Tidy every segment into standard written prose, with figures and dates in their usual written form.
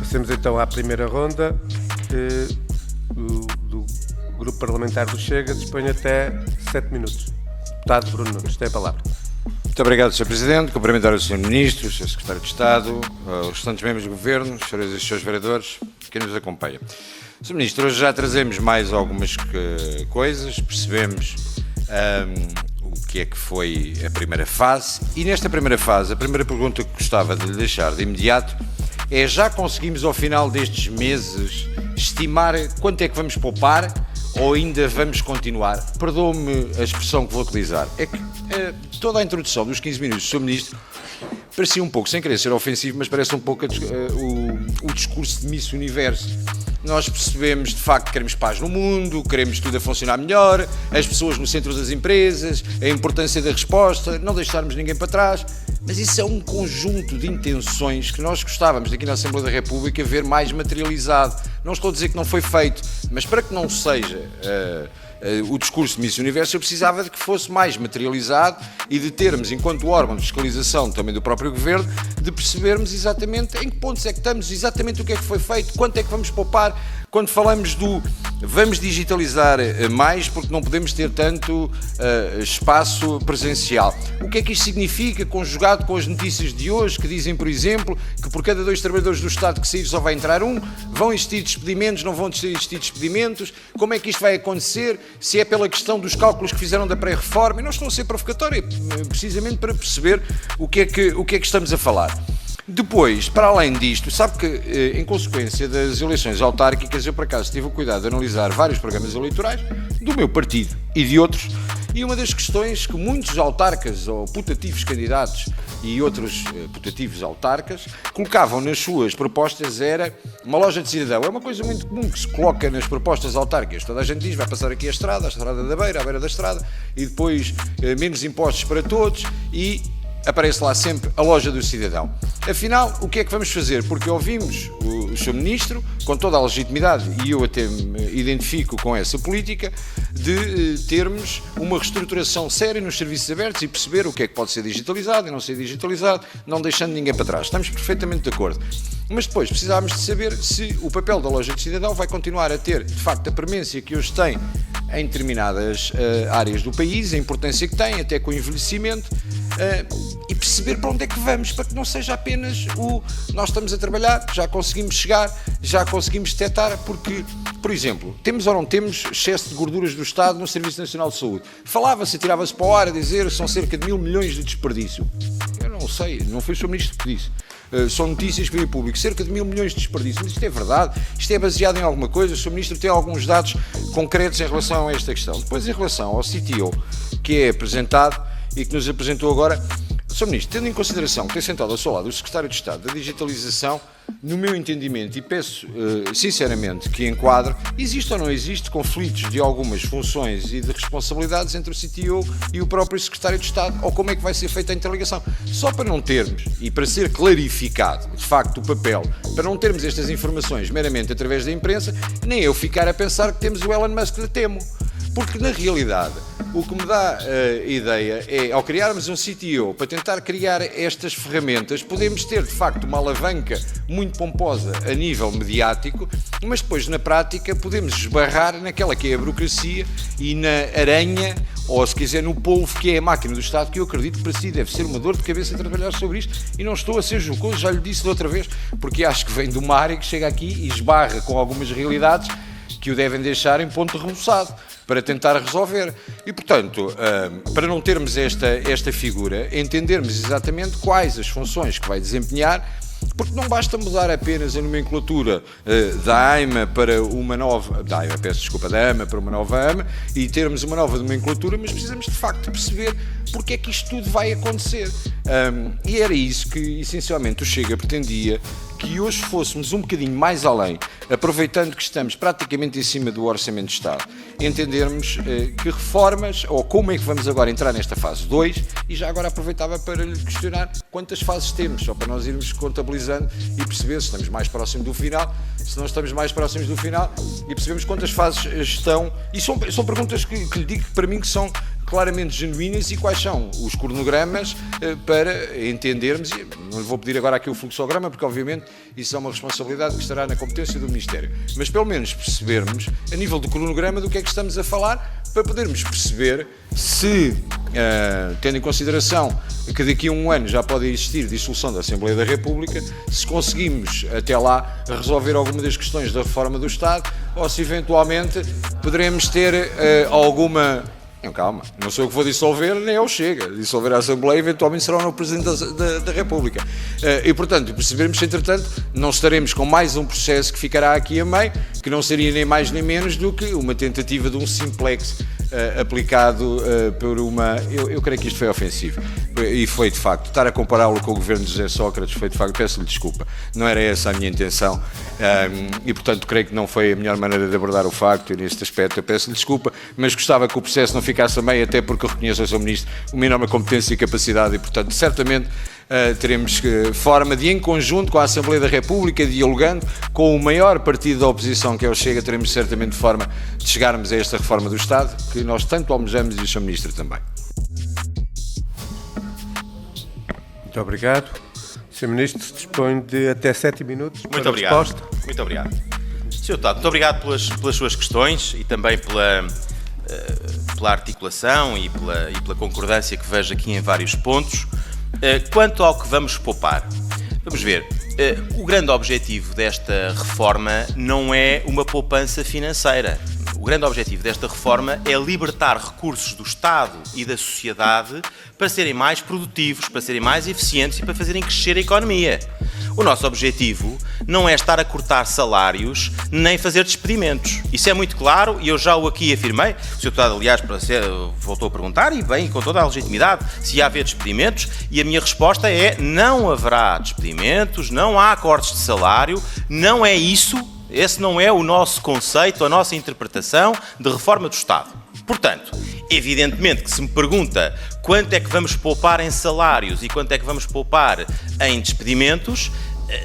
Passemos então à primeira ronda. Do Grupo Parlamentar do Chega dispõe até 7 minutos. Deputado Bruno Nunes, tem a palavra. Muito obrigado, Sr. Presidente. Cumprimentar o Sr. Ministro, o Sr. Secretário de Estado, os restantes membros do Governo, os senhores e senhores vereadores, quem nos acompanha. Sr. Ministro, hoje já trazemos mais algumas coisas, percebemos o que é que foi a primeira fase e nesta primeira fase, a primeira pergunta que gostava de lhe deixar de imediato é: já conseguimos ao final destes meses estimar quanto é que vamos poupar ou ainda vamos continuar? Perdoe-me a expressão que vou utilizar. É que toda a introdução dos 15 minutos do Sr. Ministro parecia um pouco, sem querer ser ofensivo, mas parece um pouco o discurso de Miss Universo. Nós percebemos, de facto, que queremos paz no mundo, queremos tudo a funcionar melhor, as pessoas no centro das empresas, a importância da resposta, não deixarmos ninguém para trás, mas isso é um conjunto de intenções que nós gostávamos aqui na Assembleia da República ver mais materializado. Não estou a dizer que não foi feito, mas para que não seja o discurso de Miss Universo, eu precisava de que fosse mais materializado e de termos, enquanto órgão de fiscalização também do próprio Governo, de percebermos exatamente em que pontos é que estamos, exatamente o que é que foi feito, quanto é que vamos poupar. Quando falamos do vamos digitalizar mais porque não podemos ter tanto espaço presencial, o que é que isto significa, conjugado com as notícias de hoje que dizem, por exemplo, que por cada 2 trabalhadores do Estado que sair só vai entrar um, vão existir despedimentos, não vão existir despedimentos, como é que isto vai acontecer, se é pela questão dos cálculos que fizeram da pré-reforma? E não estou a ser provocatório, precisamente para perceber o que é que estamos a falar. Depois, para além disto, sabe que em consequência das eleições autárquicas eu por acaso tive o cuidado de analisar vários programas eleitorais do meu partido e de outros, e uma das questões que muitos autarcas ou putativos candidatos e outros putativos autarcas colocavam nas suas propostas era uma loja de cidadão. É uma coisa muito comum que se coloca nas propostas autárquicas. Toda a gente diz, vai passar aqui a estrada da beira, à beira da estrada, e depois menos impostos para todos e aparece lá sempre a loja do cidadão. Afinal, o que é que vamos fazer? Porque ouvimos o Sr. Ministro, com toda a legitimidade, e eu até me identifico com essa política, de termos uma reestruturação séria nos serviços abertos e perceber o que é que pode ser digitalizado e não ser digitalizado, não deixando ninguém para trás. Estamos perfeitamente de acordo. Mas depois precisávamos de saber se o papel da loja de cidadão vai continuar a ter, de facto, a premência que hoje tem em determinadas áreas do país, a importância que tem, até com o envelhecimento, e perceber para onde é que vamos, para que não seja apenas nós estamos a trabalhar, já conseguimos chegar, já conseguimos detectar, porque, por exemplo, temos ou não temos excesso de gorduras do Estado no Serviço Nacional de Saúde? Falava-se, tirava-se para o ar a dizer são cerca de 1.000 milhões de desperdício. Eu não sei, não foi o Sr. Ministro que disse. São notícias que veio público, cerca de 1.000 milhões de desperdício. Mas isto é verdade? Isto é baseado em alguma coisa? O Sr. Ministro tem alguns dados concretos em relação a esta questão. Depois, em relação ao CTO, que é apresentado e que nos apresentou agora, Sr. Ministro, tendo em consideração que tem sentado ao seu lado o Secretário de Estado da Digitalização, no meu entendimento, e peço sinceramente que enquadre, existe ou não existe conflitos de algumas funções e de responsabilidades entre o CTO e o próprio Secretário de Estado, ou como é que vai ser feita a interligação? Só para não termos, e para ser clarificado, de facto, o papel, para não termos estas informações meramente através da imprensa, nem eu ficar a pensar que temos o Elon Musk da Temo. Porque, na realidade, o que me dá a ideia é, ao criarmos um CTO para tentar criar estas ferramentas, podemos ter, de facto, uma alavanca muito pomposa a nível mediático, mas depois, na prática, podemos esbarrar naquela que é a burocracia e na aranha, ou, se quiser, no polvo que é a máquina do Estado, que eu acredito que para si deve ser uma dor de cabeça trabalhar sobre isto, e não estou a ser jocoso, já lhe disse de outra vez, porque acho que vem de uma área que chega aqui e esbarra com algumas realidades que o devem deixar em ponto remoçado para tentar resolver. E, portanto, para não termos esta figura, entendermos exatamente quais as funções que vai desempenhar, porque não basta mudar apenas a nomenclatura da AIMA para uma nova... da AMA para uma nova AMA e termos uma nova nomenclatura, mas precisamos de facto perceber porque é que isto tudo vai acontecer. E era isso que, essencialmente, o Chega pretendia, que hoje fôssemos um bocadinho mais além, aproveitando que estamos praticamente em cima do Orçamento de Estado, entendermos que reformas, ou como é que vamos agora entrar nesta fase 2, e já agora aproveitava para lhe questionar quantas fases temos, só para nós irmos contabilizando e perceber se estamos mais próximos do final, se não estamos mais próximos do final, e percebemos quantas fases estão, e são perguntas que lhe digo para mim que claramente genuínas e quais são os cronogramas para entendermos, e não lhe vou pedir agora aqui o fluxograma, porque obviamente isso é uma responsabilidade que estará na competência do Ministério, mas pelo menos percebermos, a nível do cronograma, do que é que estamos a falar, para podermos perceber se, tendo em consideração que daqui a um ano já pode existir dissolução da Assembleia da República, se conseguimos até lá resolver alguma das questões da reforma do Estado, ou se eventualmente poderemos ter alguma... Não, calma, não sou eu que vou dissolver, nem eu Chega. Dissolver a Assembleia eventualmente será o novo Presidente da República. E, portanto, percebermos se, entretanto, não estaremos com mais um processo que ficará aqui a meio, que não seria nem mais nem menos do que uma tentativa de um simplex aplicado por uma... Eu creio que isto foi ofensivo. E foi, de facto, estar a compará-lo com o governo de José Sócrates, foi, de facto, peço-lhe desculpa. Não era essa a minha intenção. E, portanto, creio que não foi a melhor maneira de abordar o facto, e neste aspecto eu peço-lhe desculpa, mas gostava que o processo não ficasse a meio, até porque eu reconheço ao Sr. Ministro uma enorme competência e capacidade e, portanto, certamente teremos forma de, em conjunto com a Assembleia da República, dialogando com o maior partido da oposição, que é o Chega, teremos certamente forma de chegarmos a esta reforma do Estado, que nós tanto almejamos e o Sr. Ministro também. Muito obrigado. Sr. Ministro, dispõe de até 7 minutos para a resposta. Muito obrigado. Sr. Deputado, muito obrigado pelas suas questões e também pela articulação e pela concordância que vejo aqui em vários pontos. Quanto ao que vamos poupar, vamos ver, o grande objetivo desta reforma não é uma poupança financeira. O grande objetivo desta reforma é libertar recursos do Estado e da sociedade para serem mais produtivos, para serem mais eficientes e para fazerem crescer a economia. O nosso objetivo não é estar a cortar salários nem fazer despedimentos. Isso é muito claro e eu já o aqui afirmei. O Sr. Deputado, aliás, voltou a perguntar, e bem, com toda a legitimidade, se ia haver despedimentos, e a minha resposta é: não haverá despedimentos, não há cortes de salário, não é isso. Esse não é o nosso conceito, a nossa interpretação de reforma do Estado. Portanto, evidentemente que se me pergunta quanto é que vamos poupar em salários e quanto é que vamos poupar em despedimentos,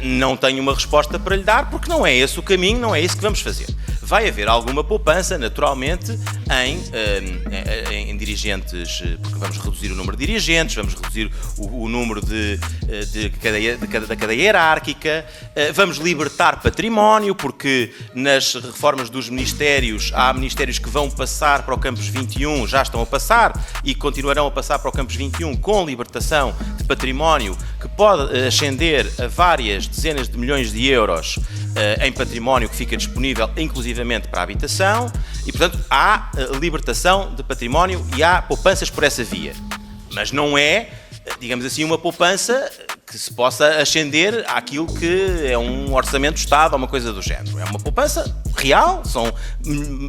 não tenho uma resposta para lhe dar, porque não é esse o caminho, não é isso que vamos fazer. Vai haver alguma poupança, naturalmente, em dirigentes, porque vamos reduzir o número de dirigentes, vamos reduzir o número da cadeia hierárquica, vamos libertar património, porque nas reformas dos ministérios, há ministérios que vão passar para o Campus 21, já estão a passar e continuarão a passar para o Campus 21 com libertação de património que pode ascender a várias dezenas de milhões de euros em património que fica disponível, inclusivamente para a habitação, e, portanto, há libertação de património e há poupanças por essa via. Mas não é, digamos assim, uma poupança que se possa ascender àquilo que é um orçamento do Estado ou uma coisa do género. É uma poupança real, são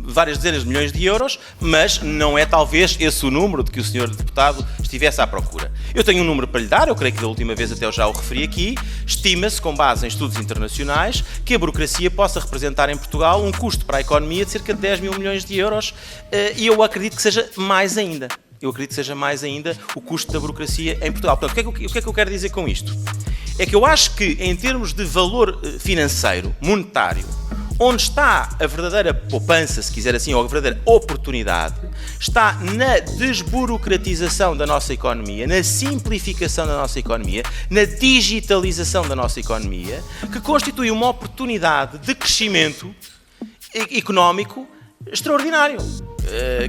várias dezenas de milhões de euros, mas não é talvez esse o número de que o Sr. Deputado estivesse à procura. Eu tenho um número para lhe dar, eu creio que da última vez até eu já o referi aqui. Estima-se, com base em estudos internacionais, que a burocracia possa representar em Portugal um custo para a economia de cerca de 10 mil milhões de euros, e eu acredito que seja mais ainda. Eu acredito que seja mais ainda o custo da burocracia em Portugal. Portanto, o que é que eu quero dizer com isto? É que eu acho que, em termos de valor financeiro, monetário, onde está a verdadeira poupança, se quiser assim, ou a verdadeira oportunidade, está na desburocratização da nossa economia, na simplificação da nossa economia, na digitalização da nossa economia, que constitui uma oportunidade de crescimento económico extraordinário.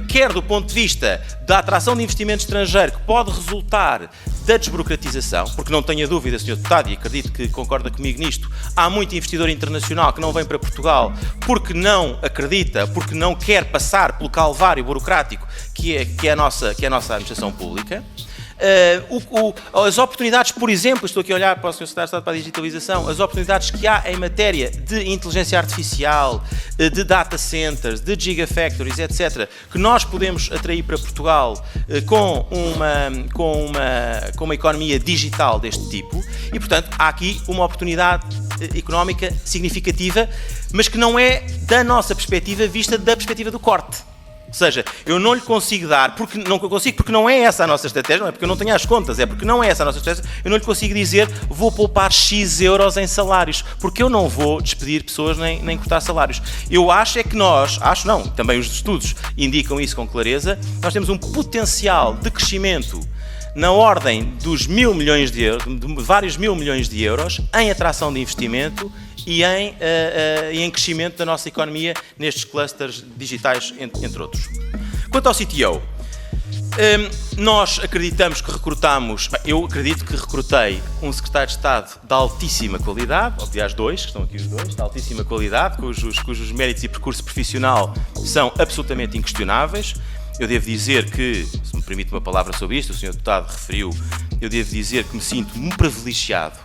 Quer do ponto de vista da atração de investimento estrangeiro, que pode resultar da desburocratização, porque não tenha dúvida, Sr. Deputado, e acredito que concorda comigo nisto, há muito investidor internacional que não vem para Portugal porque não acredita, porque não quer passar pelo calvário burocrático que é a nossa administração pública. As oportunidades, por exemplo, estou aqui a olhar para o Sr. Secretário de Estado para a Digitalização, as oportunidades que há em matéria de inteligência artificial, de data centers, de gigafactories, etc., que nós podemos atrair para Portugal com uma economia digital deste tipo, e, portanto, há aqui uma oportunidade económica significativa, mas que não é da nossa perspectiva, vista da perspectiva do corte. seja, eu não lhe consigo dar, porque não é essa a nossa estratégia, não é porque eu não tenho as contas, é porque não é essa a nossa estratégia, eu não lhe consigo dizer vou poupar X euros em salários, porque eu não vou despedir pessoas nem cortar salários. Eu acho é que também os estudos indicam isso com clareza, nós temos um potencial de crescimento na ordem dos de vários mil milhões de euros em atração de investimento e em crescimento da nossa economia nestes clusters digitais, entre outros. Quanto ao CTO, nós acreditamos que eu acredito que recrutei um secretário de Estado de altíssima qualidade, aliás dois, que estão aqui os dois, de altíssima qualidade, cujos méritos e percurso profissional são absolutamente inquestionáveis. Eu devo dizer que, se me permite uma palavra sobre isto, o Sr. Deputado referiu, eu devo dizer que me sinto muito privilegiado,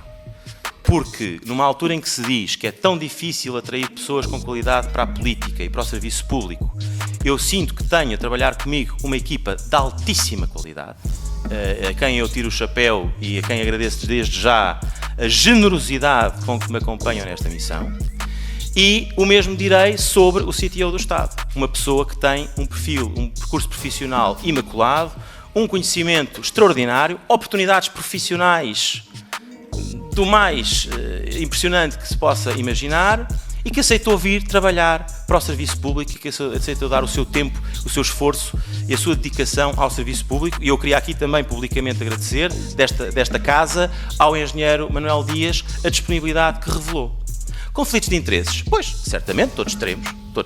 porque numa altura em que se diz que é tão difícil atrair pessoas com qualidade para a política e para o serviço público, eu sinto que tenho a trabalhar comigo uma equipa de altíssima qualidade, a quem eu tiro o chapéu e a quem agradeço desde já a generosidade com que me acompanham nesta missão. E o mesmo direi sobre o CTO do Estado, uma pessoa que tem um percurso profissional imaculado, um conhecimento extraordinário, oportunidades profissionais do mais impressionante que se possa imaginar e que aceitou vir trabalhar para o serviço público e que aceitou dar o seu tempo, o seu esforço e a sua dedicação ao serviço público. E eu queria aqui também publicamente agradecer desta casa ao engenheiro Manuel Dias a disponibilidade que revelou. Conflitos de interesses? Pois, certamente, todos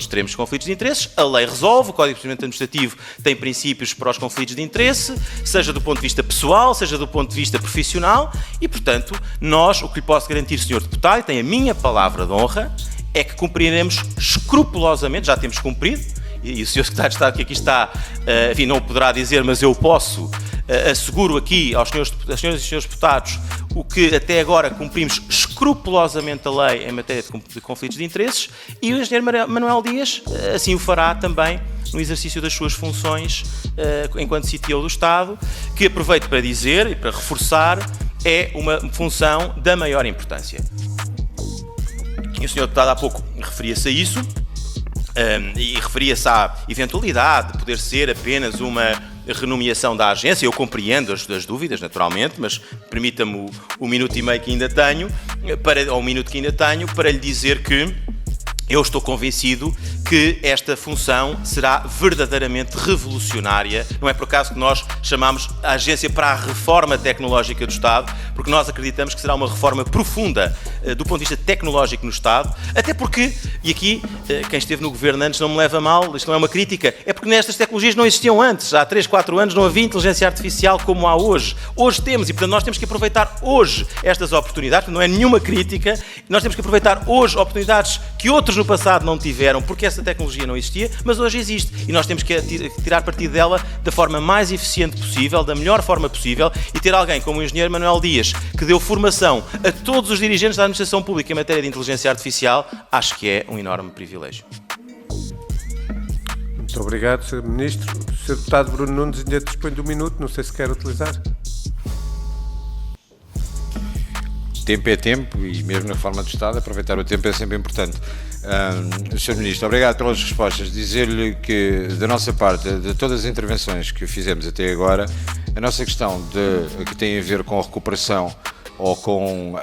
teremos conflitos de interesses. A lei resolve, o Código de Procedimento Administrativo tem princípios para os conflitos de interesse, seja do ponto de vista pessoal, seja do ponto de vista profissional, e, portanto, o que lhe posso garantir, Sr. Deputado, e tem a minha palavra de honra, é que cumpriremos escrupulosamente, já temos cumprido, e o Sr. Secretário de Estado que aqui está, enfim, não o poderá dizer, mas eu posso, asseguro aqui aos senhores e senhores deputados o que até agora cumprimos escrupulosamente a lei em matéria de conflitos de interesses, e o engenheiro Manuel Dias assim o fará também no exercício das suas funções enquanto CTO do Estado, que aproveito para dizer e para reforçar, é uma função da maior importância. E o Sr. Deputado há pouco referia-se a isso, e referia-se à eventualidade de poder ser apenas uma renomeação da agência. Eu compreendo as dúvidas, naturalmente, mas permita-me o minuto e meio que ainda tenho, ou o minuto que ainda tenho, para lhe dizer que eu estou convencido que esta função será verdadeiramente revolucionária. Não é por acaso que nós chamamos a Agência para a Reforma Tecnológica do Estado, porque nós acreditamos que será uma reforma profunda do ponto de vista tecnológico no Estado, até porque, e aqui quem esteve no governo antes não me leva a mal, isto não é uma crítica, é porque nestas tecnologias não existiam antes, há 3, 4 anos não havia inteligência artificial como há hoje. Hoje temos, e portanto nós temos que aproveitar hoje estas oportunidades, não é nenhuma crítica, nós temos que aproveitar hoje oportunidades que outros no passado não tiveram, porque essa tecnologia não existia, mas hoje existe, e nós temos que tirar partido dela da forma mais eficiente possível, da melhor forma possível, e ter alguém como o engenheiro Manuel Dias, que deu formação a todos os dirigentes da administração pública em matéria de inteligência artificial, acho que é um enorme privilégio. Muito obrigado, Sr. Ministro. O Sr. Deputado Bruno Nunes ainda dispõe de um minuto, não sei se quer utilizar. Tempo é tempo, e mesmo na reforma do Estado, aproveitar o tempo é sempre importante. Sr. Ministro, obrigado pelas respostas. Dizer-lhe que, da nossa parte, de todas as intervenções que fizemos até agora, a nossa questão que tem a ver com a recuperação ou com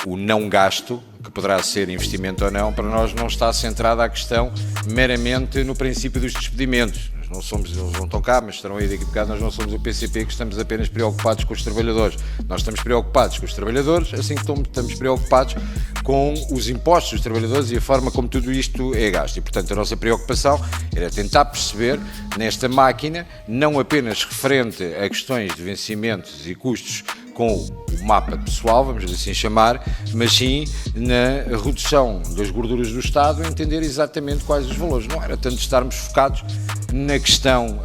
o não gasto, que poderá ser investimento ou não, para nós não está centrada a questão meramente no princípio dos despedimentos. Não somos, eles não estão cá, mas estarão aí daqui a bocado, nós não somos o PCP que estamos apenas preocupados com os trabalhadores. Nós estamos preocupados com os trabalhadores, assim que estamos preocupados com os impostos dos trabalhadores e a forma como tudo isto é gasto. E, portanto, a nossa preocupação era tentar perceber nesta máquina, não apenas referente a questões de vencimentos e custos com o mapa pessoal, vamos assim chamar, mas sim na redução das gorduras do Estado, entender exatamente quais os valores. Não era tanto estarmos focados na questão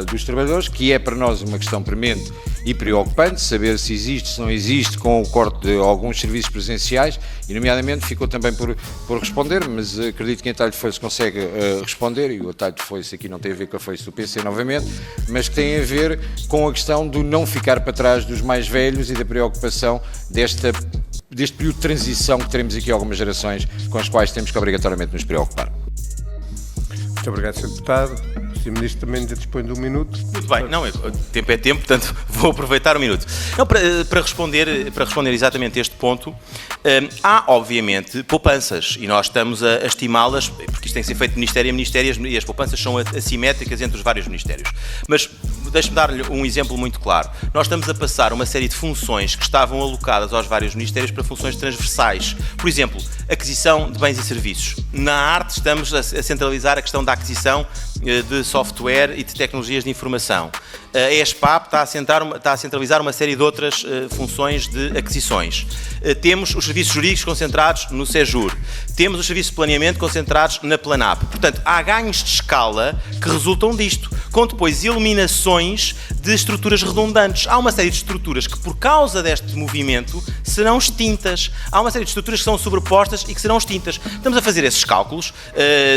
dos trabalhadores, que é para nós uma questão premente e preocupante, saber se existe, se não existe, com o corte de alguns serviços presenciais, e nomeadamente ficou também por responder, mas acredito que em atalho de foice consegue responder, e o atalho de foice aqui não tem a ver com a foice do PC novamente, mas que tem a ver com a questão do não ficar para trás dos mais velhos e da preocupação deste período de transição que teremos aqui algumas gerações com as quais temos que obrigatoriamente nos preocupar. Muito obrigado, Sr. Deputado. O Ministro também ainda dispõe de 1 minuto. Muito bem, não, tempo é tempo, portanto vou aproveitar 1 minuto. Não, para responder exatamente a este ponto, há obviamente poupanças e nós estamos a estimá-las, porque isto tem que ser feito de Ministério a Ministério e as poupanças são assimétricas entre os vários Ministérios. Mas deixe-me dar-lhe um exemplo muito claro. Nós estamos a passar uma série de funções que estavam alocadas aos vários Ministérios para funções transversais. Por exemplo, aquisição de bens e serviços. Na arte estamos a centralizar a questão da aquisição de software e de tecnologias de informação. A ESPAP está a centralizar uma série de outras funções de aquisições. Temos os serviços jurídicos concentrados no SEJUR. Temos os serviços de planeamento concentrados na Planap. Portanto, há ganhos de escala que resultam disto, com depois eliminações de estruturas redundantes. Há uma série de estruturas que, por causa deste movimento, serão extintas. Há uma série de estruturas que são sobrepostas e que serão extintas. Estamos a fazer esses cálculos,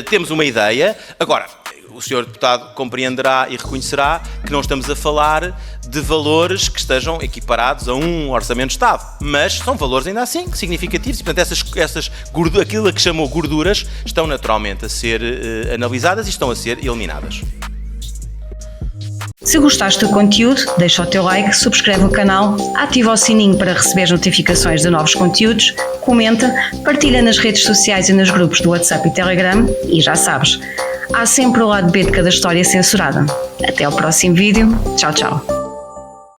temos uma ideia. Agora, o Sr. Deputado compreenderá e reconhecerá que não estamos a falar de valores que estejam equiparados a um Orçamento de Estado, mas são valores ainda assim significativos e, portanto, aquilo a que chamou gorduras estão naturalmente a ser analisadas e estão a ser eliminadas. Se gostaste do conteúdo, deixa o teu like, subscreve o canal, ativa o sininho para receber as notificações de novos conteúdos, comenta, partilha nas redes sociais e nos grupos do WhatsApp e Telegram e já sabes, há sempre o lado B de cada história censurada. Até ao próximo vídeo. Tchau, tchau.